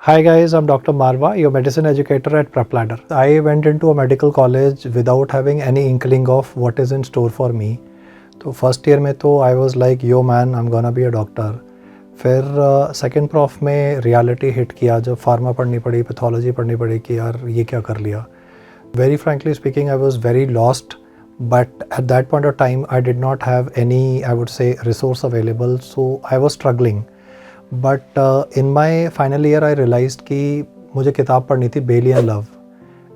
Hi guys, I'm Dr. Marwa, your medicine educator at PrepLadder. I went into a medical college without having any inkling of what is in store for me. तो first year में तो I was like yo man I am gonna be a doctor. फिर second prof में reality hit किया जब pharma पढ़नी पड़ी, pathology पढ़नी पड़ी कि यार ये क्या कर लिया. Very frankly speaking I was very lost, but at that point of time I did not have any, I would say, resource available, so I was struggling. But in my final year I realized कि मुझे किताब पढ़नी थी बेली and love,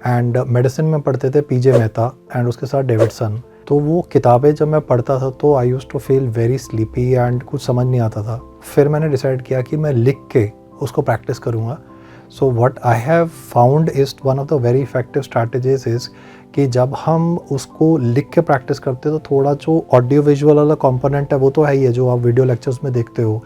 and medicine में पढ़ते थे पीजे Mehta and उसके साथ डेविडसन. तो वो किताबें जब मैं पढ़ता था तो I used to feel very sleepy and कुछ समझ नहीं आता था. फिर मैंने डिसाइड किया कि मैं लिख के उसको प्रैक्टिस करूँगा. So what I have found is one of the very effective strategies is कि जब हम उसको लिख के प्रैक्टिस करते हैं तो थोड़ा जो ऑडियो विजुअल वाला कंपोनेंट है वो तो है ही है जो आप वीडियो लेक्चर्स में देखते हो,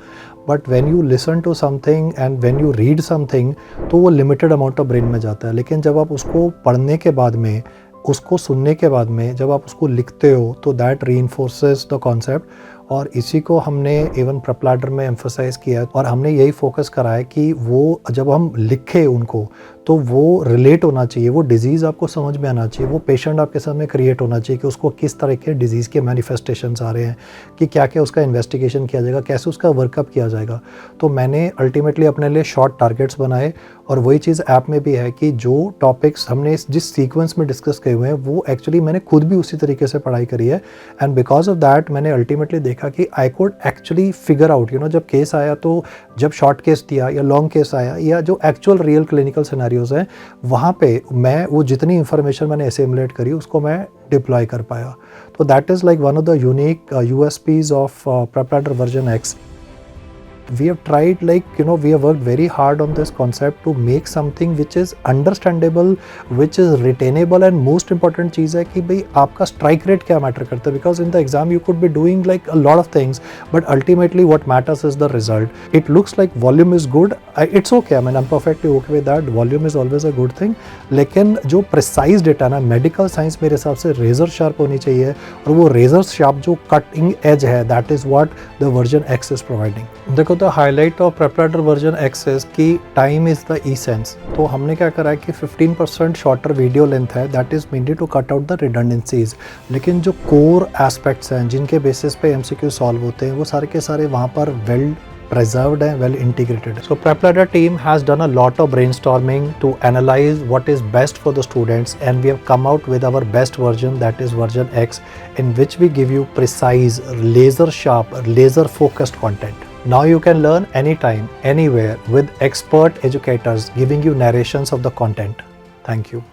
but when you listen to something and when you read something तो वो लिमिटेड अमाउंट ऑफ ब्रेन में जाता है. लेकिन जब आप उसको पढ़ने के बाद में, उसको सुनने के बाद में जब आप उसको लिखते हो तो दैट रीइंफोर्सेस द कॉन्सेप्ट. और इसी को हमने इवन प्रेपलैडर में एम्फसाइज़ किया और हमने यही फोकस करा है कि वो जब हम लिखें उनको तो वो रिलेट होना चाहिए, वो डिज़ीज़ आपको समझ में आना चाहिए, वो पेशेंट आपके सामने क्रिएट होना चाहिए कि उसको किस तरह के डिज़ीज़ के मैनिफेस्टेशंस आ रहे हैं, कि क्या क्या उसका इन्वेस्टिगेशन किया जाएगा, कैसे उसका वर्कअप किया जाएगा. तो मैंने अल्टीमेटली अपने लिए शॉर्ट टारगेट्स बनाए और वही चीज़ ऐप में भी है कि जो टॉपिक्स हमने जिस सीक्वेंस में डिस्कस किए हुए हैं वो एक्चुअली मैंने खुद भी उसी तरीके से पढ़ाई करी है. एंड बिकॉज ऑफ दैट मैंने अल्टीमेटली देखा कि I could actually figure out, जब केस आया तो जब शॉर्ट केस दिया या लॉन्ग केस आया या जो एक्चुअल रियल क्लिनिकल सिनेरियोज हैं वहाँ पे मैं वो जितनी इन्फॉर्मेशन मैंने एसिमुलेट करी उसको मैं डिप्लॉय कर पाया. तो that is like one of the unique USPs of PrepLadder version X. We have tried, we have worked very hard on this concept to make something which is understandable, which is retainable, and most important चीज़ है कि भाई आपका strike rate क्या matter करता है, because in the exam you could be doing like a lot of things, but ultimately what matters is the result. It looks like volume is good, it's okay, I mean I'm perfectly okay with that, volume is always a good thing, लेकिन जो precise data ना medical science मेरे हिसाब से razor sharp होनी चाहिए और वो razor sharp जो cutting edge है, that is what the version X is providing. देखो the highlight of PrepLadder version X is कि टाइम इज़ द एसेंस. तो हमने क्या करा है कि 15% शॉर्टर वीडियो लेंथ है, that is mainly to cut out the redundancies. लेकिन जो कोर एस्पेक्ट्स हैं जिनके बेसिस पे MCQ सॉल्व होते हैं वो सारे के सारे वहाँ पर well preserved and well integrated. So PrepLadder team has done a lot of brainstorming to analyze what is best for the students, and we have come out with our best version, that is version X, in which we give you precise, laser sharp, laser focused content. Now you can learn anytime, anywhere with expert educators giving you narrations of the content. Thank you.